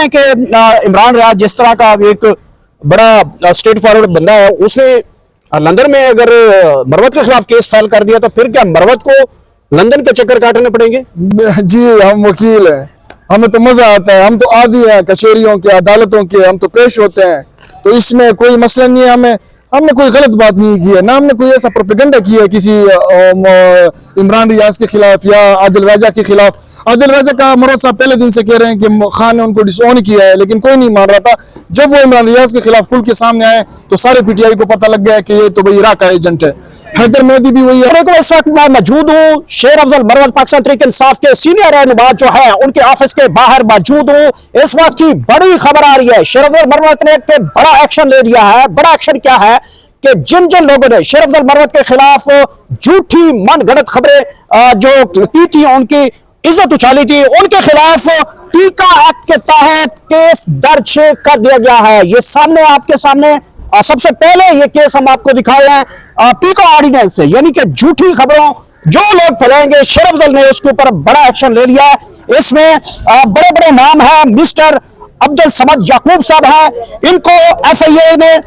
हैं कि इमरान रियाज जिस तरह का एक बड़ा स्ट्रेट फॉरवर्ड बंदा है, उसने लंदन में अगर मरवत के खिलाफ केस फाइल कर दिया तो फिर क्या मरवत को लंदन के चक्कर काटने पड़ेंगे? जी हम वकील हैं, हमें तो मजा आता है, हम तो आदी हैं कचहरियों के, अदालतों के, हम तो पेश होते हैं, तो इसमें कोई मसला नहीं है। हमने कोई गलत बात नहीं की है, ना हमने कोई ऐसा प्रोपेगेंडा किया है किसी इमरान रियाज के खिलाफ या आदिल राजा के खिलाफ। आदिल राजा का मरवत साहब पहले दिन से कह रहे हैं कि खान ने उनको डिसओन किया है, लेकिन कोई नहीं मान रहा था। जब वो इमरान रियाज के खिलाफ खुल के सामने आए तो सारे पीटीआई को पता लग गया कि ये तो भाई इराक का एजेंट है। हैदर मेहदी भी वही है। तो इस वक्त मैं मौजूद हूँ शेर अफजल मरवत पाकिस्तान तहरीक इंसाफ के सीनियर रहनुमा जो है उनके ऑफिस के बाहर मौजूद हूँ। इस वक्त की बड़ी खबर आ रही है, शेर अफजल मरवत ने बड़ा एक्शन ले लिया है। बड़ा एक्शन क्या है कि जिन जिन लोगों ने शेर अफजल मरवत के खिलाफ झूठी मनगढ़ंत खबरें जो की थी, उनकी इज्जत उछाली थी, उनके खिलाफ पीका एक्ट के तहत केस दर्ज कर दिया गया है। ये सामने आपके सामने सबसे पहले ये केस हम आपको दिखाए हैं पीका ऑर्डिनेंस से, यानी कि झूठी खबरों जो लोग फैलाएंगे, शेर अफजल ने उसके ऊपर बड़ा एक्शन ले लिया है। इसमें बड़े बड़े नाम हैं, मिस्टर अब्दुल समद याकूब साहब हैं, इनको एफआईए ने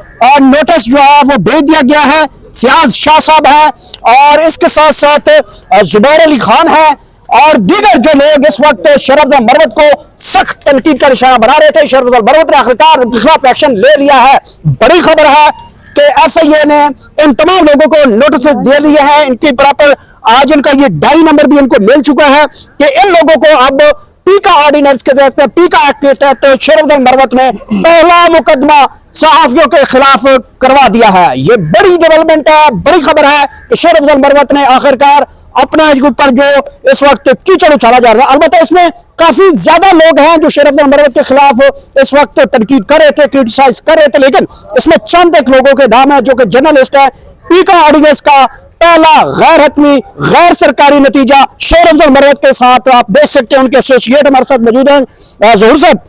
नोटिस जो है वो भेज दिया गया है। फयाज शाह साहब हैं और इसके साथ साथ जुबैर अली खान है और दीगर जो लोग इस वक्त शेर अफजल मरवत को सख्त तनकीद का निशाना बना रहे थे। शेर अफजल मरवत ने आखिरकार उनके खिलाफ एक्शन ले लिया है। बड़ी खबर है कि एफआईए ने इन तमाम लोगों को नोटिस दे दिए हैं। इनकी प्रॉपर आज इनका ये डायरी नंबर भी इनको मिल चुका है कि इन लोगों को अब पीका ऑर्डिनेंस के तहत, पीका एक्ट के तहत शेर अफजल मरवत ने पहला मुकदमा सहाफियों के खिलाफ करवा दिया है। ये बड़ी डेवलपमेंट है, बड़ी खबर है कि शेर अफजल मरवत ने आखिरकार अपना ऊपर जो इस वक्त कीचड़ उछाला जा रहा है। अलबत्ता इसमें काफी ज्यादा लोग हैं जो शेर अफजल मरवत के खिलाफ इस वक्त तनकीद कर रहे थे, क्रिटिसाइज कर रहे थे, लेकिन इसमें चंद एक लोगों के नाम है जो कि जर्नलिस्ट है। पीका ऑर्डिनेंस का पहला गैर हतमी गैर सरकारी नतीजा शेर अफजल मरवत के साथ आप देख सकते हैं। उनके एसोसिएट हमारे साथ मौजूद हैं। ज़हूर साहब,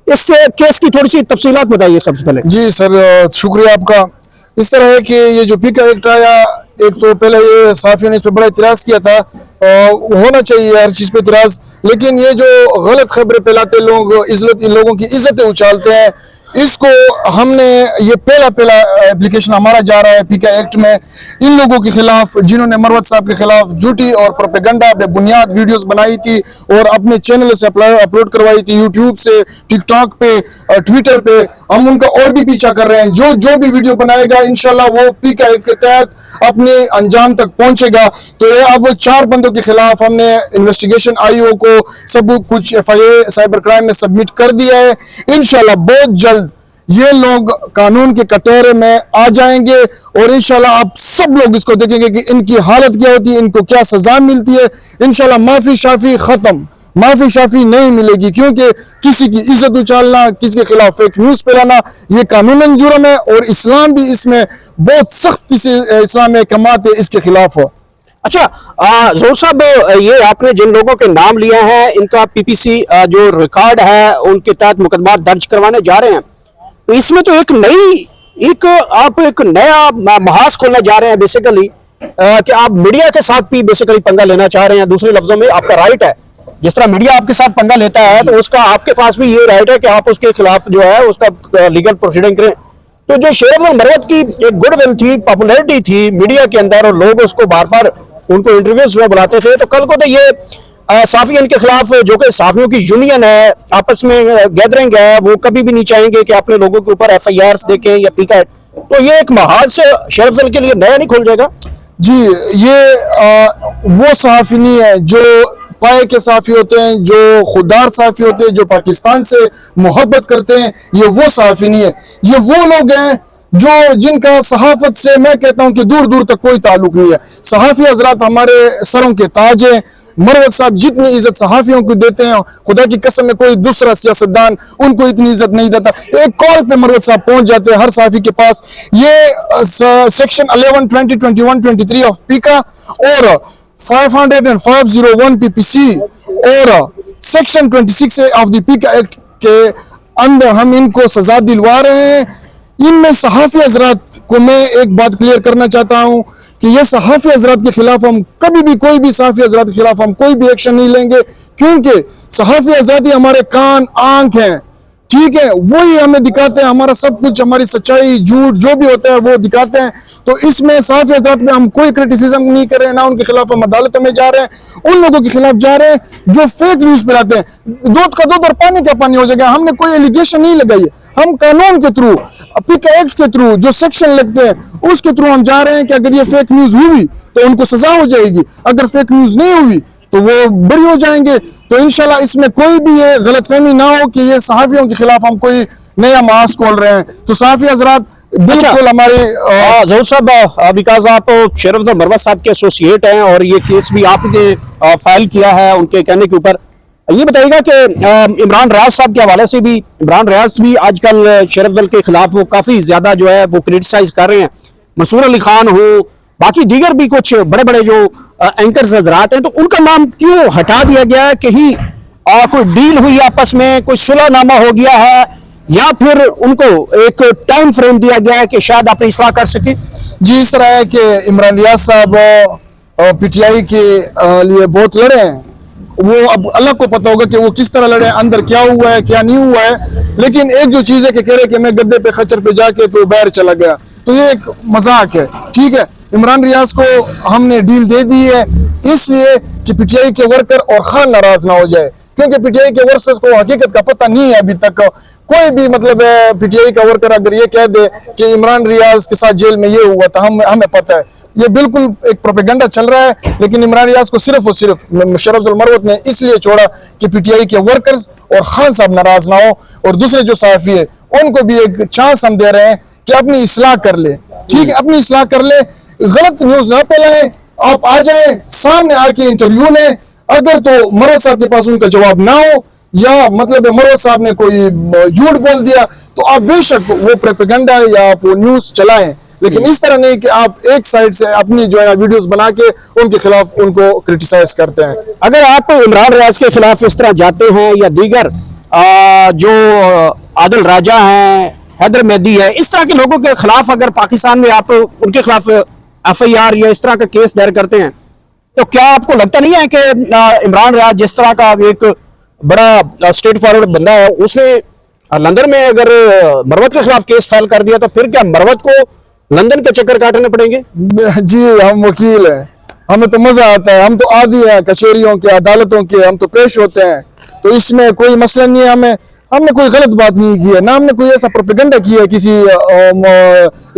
इस केस की थोड़ी सी तफसीलात बताइए सबसे पहले। जी सर, शुक्रिया आपका। इस तरह है कि ये जो पीका एक्ट आया, एक तो पहले ये सहाफियों ने इस पर बड़ा इतराज़ किया था, होना चाहिए हर चीज़ पे इतराज़, लेकिन ये जो गलत खबरें फैलाते लोग, लोगों की इज्जतें उछालते हैं, इसको हमने ये पहला एप्लीकेशन हमारा जा रहा है पीका एक्ट में इन लोगों के खिलाफ जिन्होंने मरवत साहब के खिलाफ झूठी और प्रोपेगेंडा बेबुनियाद वीडियोस बनाई थी और अपने चैनल से अपलोड करवाई थी, यूट्यूब से, टिकटॉक पे, ट्विटर पे। हम उनका और भी पीछा कर रहे हैं। जो भी वीडियो बनाएगा इंशाल्लाह वो पीका एक्ट के तहत अपने अंजाम तक पहुंचेगा। तो ये अब 4 बंदों के खिलाफ हमने इन्वेस्टिगेशन आईओ को सब कुछ एफआईए साइबर क्राइम में सबमिट कर दिया है। इंशाल्लाह बहुत जल्द ये लोग कानून के कटोरे में आ जाएंगे और इंशाल्लाह आप सब लोग इसको देखेंगे कि इनकी हालत क्या होती है, इनको क्या सजा मिलती है। इंशाल्लाह माफी शाफी खत्म, माफी शाफी नहीं मिलेगी, क्योंकि किसी की इज्जत उछालना, किसी के खिलाफ फेक न्यूज फैलाना ये कानूनन जुर्म है और इस्लाम भी इसमें बहुत सख्ती से इस्लामी अहकामात है इसके खिलाफ हो। अच्छा ज़हूर साहब, ये आपने जिन लोगों के नाम लिए हैं इनका पीपीसी जो रिकॉर्ड है उनके तहत मुकदमा दर्ज करवाने जा रहे हैं, तो इसमें तो एक नया महाज खोलने जा रहे हैं बेसिकली कि आप मीडिया के साथ भी बेसिकली पंगा लेना चाह रहे हैं। दूसरे लफ्जों में आपका राइट है, जिस तरह मीडिया आपके साथ पंगा लेता है तो उसका आपके पास भी ये राइट है कि आप उसके खिलाफ जो है उसका लीगल प्रोसीडिंग करें। तो जो शेर अफजल मरवत की एक गुडविल थी, पॉपुलैरिटी थी मीडिया के अंदर और लोग उसको बार बार उनको इंटरव्यूज में बुलाते थे, तो कल को तो ये साफियन के खिलाफ जो कि साफियों की यूनियन है, आपस में गैदरिंग है, वो कभी भी नहीं चाहेंगे कि अपने लोगों के ऊपर एफआईआर देखें या पीका। तो ये एक महाज शेर अफजल के लिए नया नहीं खुल जाएगा? जी, ये वो सहाफी नहीं है जो पाए के सहाफी होते हैं, जो खुददार सहाफी होते हैं, जो पाकिस्तान से मोहब्बत करते हैं। ये वो सहाफी नहीं है, ये वो लोग हैं जो जिनका सहाफत से मैं कहता हूं कि दूर दूर तक कोई ताल्लुक नहीं है। सहाफी हजरात हमारे सरों के ताज हैं। मरवत साहब जितनी इज्जत सहाफियों को देते हैं, खुदा की कसम में कोई दूसरा सियासतदान उनको इतनी इज्जत नहीं देता। एक कॉल पे मरवत साहब पहुंच जाते हैं हर सहाफी के पास। ये सेक्शन 11, 20, 21, 23 ऑफ पीका और 50501 पीपीसी और सेक्शन 26 ऑफ द पीका एक्ट के अंदर हम इनको सजा दिलवा रहे हैं। इनमें सहाफी हजरात को मैं एक बात क्लियर करना चाहता हूं कि ये सहाफी हजरात के खिलाफ हम कभी भी, कोई भी सहाफी हजरात के खिलाफ हम कोई भी एक्शन नहीं लेंगे, क्योंकि सहाफी हजरात ही हमारे कान आंख हैं। ठीक है, वही हमें दिखाते हैं, हमारा सब कुछ, हमारी सच्चाई झूठ जो भी होता है वो दिखाते हैं। तो इसमें सहाफ़ी हज़रात में हम कोई क्रिटिसिज्म नहीं कर रहे हैं, ना उनके खिलाफ हम अदालतों में जा रहे हैं, उन लोगों के खिलाफ जा रहे हैं जो फेक न्यूज़ फैलाते हैं। दूध का दूध और पानी का पानी हो जाएगा। हमने कोई एलिगेशन नहीं लगाई है, हम कानून के थ्रू, पिका एक्ट के थ्रू जो सेक्शन लगते हैं उसके थ्रू हम जा रहे हैं कि अगर ये फेक न्यूज़ हुई तो उनको सजा हो जाएगी, अगर फेक न्यूज़ नहीं हुई तो वो बरी हो जाएंगे। तो इंशाल्लाह इसमें कोई भी ये गलतफहमी ना हो कि ये सहाफ़ियों के खिलाफ हम कोई नया मास खोल रहे हैं। तो सहाफ़ी हज़रात बिल्कुल हमारे ज़हूर साहब, बिकॉज आप शेर अफजल मरवत साहब के एसोसिएट हैं और ये केस भी आपने फाइल किया है उनके कहने के ऊपर। ये बताइएगा कि इमरान रियाज साहब के हवाले से भी, इमरान रियाज भी आजकल शेर अफजल के खिलाफ वो काफ़ी ज़्यादा जो है वो क्रिटिसाइज कर रहे हैं। मंसूर अली खान हो, बाकी दीगर भी कुछ बड़े बड़े जो एंकर्स हजरात हैं, तो उनका नाम क्यों हटा दिया गया है? कहीं कोई डील हुई आपस में, कोई सुलहनामा हो गया है, या फिर उनको एक टाइम फ्रेम दिया गया है कि शायद अपनी इस्लाह कर सके? जी, इस तरह है कि इमरान रियाज साहब पीटीआई के लिए बहुत लड़े हैं। वो अब अल्लाह को पता होगा कि वो किस तरह लड़े, अंदर क्या हुआ है क्या नहीं हुआ है। लेकिन एक जो चीज़ है कि कह रहे कि मैं गद्दे पे खच्चर पे जाके तो बाहर चला गया, तो ये एक मजाक है। ठीक है, इमरान रियाज को हमने डील दे दी है इसलिए कि पीटीआई के वर्कर और खान नाराज ना हो जाए, क्योंकि पीटीआई के वर्कर्स को हकीकत का पता नहीं है अभी तक। कोई भी मतलब पीटीआई का वर्कर अगर ये कह दे कि इमरान रियाज के साथ जेल में ये हुआ था, हमें पता है, ये बिल्कुल एक प्रोपेगेंडा चल रहा है। लेकिन इमरान रियाज को सिर्फ और सिर्फ शेर अफजल मरवत ने इसलिए छोड़ा कि पीटीआई के वर्कर्स और खान साहब नाराज ना हो, और दूसरे जो सहाफ़ी है उनको भी एक चांस हम दे रहे हैं कि अपनी इस्लाह कर ले। ठीक है, अपनी इस्लाह कर ले, गलत न्यूज ना फैलाएं, आप आ जाए सामने आके इंटरव्यू लें। अगर तो मरवत साहब के पास उनका जवाब ना हो, या मतलब मरवत साहब ने कोई झूठ बोल दिया, तो आप बेशक वो प्रोपेगेंडा या आप वो न्यूज चलाएं, लेकिन इस तरह नहीं कि आप एक साइड से अपनी जो है ना वीडियोस बना के उनके खिलाफ उनको क्रिटिसाइज करते हैं। अगर आप इमरान रियाज के खिलाफ इस तरह जाते हैं, या दीगर जो आदिल राजा हैं, हैदर मेहदी है, इस तरह के लोगों के खिलाफ अगर पाकिस्तान में आप उनके खिलाफ एफआईआर या इस तरह का केस दायर करते हैं, तो क्या आपको लगता नहीं है कि इमरान रियाज जिस तरह का एक बड़ा स्ट्रेट फॉरवर्ड बंदा है, उसने लंदन में अगर मरवत के खिलाफ केस फाइल कर दिया, तो फिर क्या मरवत को लंदन के चक्कर काटने पड़ेंगे? जी, हम वकील हैं, हमें तो मजा आता है, हम तो आदी हैं कचहरियों के, अदालतों के, हम तो पेश होते हैं, तो इसमें कोई मसला नहीं है। हमने कोई गलत बात नहीं की है, ना हमने कोई ऐसा प्रोपेगेंडा किया है किसी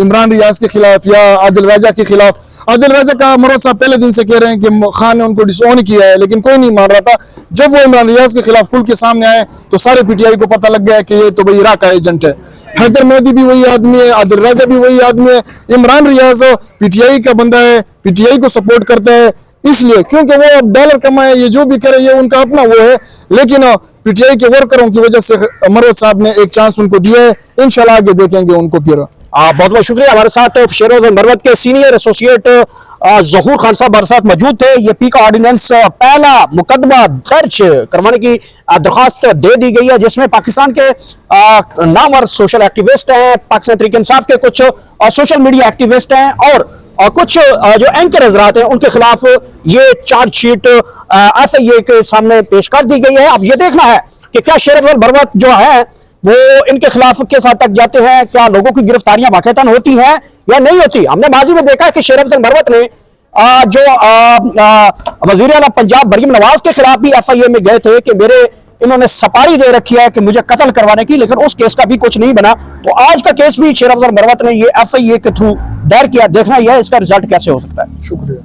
इमरान रियाज के खिलाफ या आदिल राजा के खिलाफ। आदिल राजा का मरवत साहब पहले दिन से कह रहे हैं कि खान ने उनको डिसओन किया है, लेकिन कोई नहीं मान रहा था। जब वो इमरान रियाज के खिलाफ खुल के सामने आए तो सारे पीटीआई को पता लग गया कि ये तो भाई इराक का एजेंट है। हैदर मेहदी भी वही आदमी है, आदिल राजा भी वही आदमी है। इमरान रियाज पीटीआई का बंदा है, पीटीआई को सपोर्ट करता है, इसलिए क्योंकि वो अब डॉलर कमाए, ये जो भी करे ये उनका अपना वो है। लेकिन पीटीआई के वर्करों की वजह से मरवत साहब ने एक चांस उनको दिया है, इंशाल्लाह आगे देखेंगे उनको फिर। बहुत बहुत शुक्रिया। हमारे साथ शेर अफजल मरवत के सीनियर एसोसिएट ज़हूर खान साहब हमारे साथ मौजूद थे। ये पीका ऑर्डिनेंस पहला मुकदमा दर्ज करवाने की दरख्वास्त दे दी गई है, जिसमें पाकिस्तान के नामवर सोशल एक्टिविस्ट हैं, पाकिस्तान तहरीक इंसाफ के कुछ सोशल मीडिया एक्टिविस्ट हैं, और कुछ जो एंकर हजरात हैं उनके खिलाफ ये चार्जशीट एफआईए के सामने पेश कर दी गई है। अब ये देखना है कि क्या शेर अफजल मरवत जो है वो इनके खिलाफ किस हद तक जाते हैं, क्या लोगों की गिरफ्तारियां वाकईतन होती हैं या नहीं होती। हमने माजी में देखा है कि शेर अफजल मरवत ने जो वजीर आला पंजाब मरीम नवाज के खिलाफ भी एफआईए में गए थे कि मेरे इन्होंने सपारी दे रखी है कि मुझे कत्ल करवाने की, लेकिन उस केस का भी कुछ नहीं बना। तो आज का केस भी शेर अफजल मरवत ने ये एफआईए के थ्रू दायर किया। देखना यह इसका रिजल्ट कैसे हो सकता है। शुक्रिया।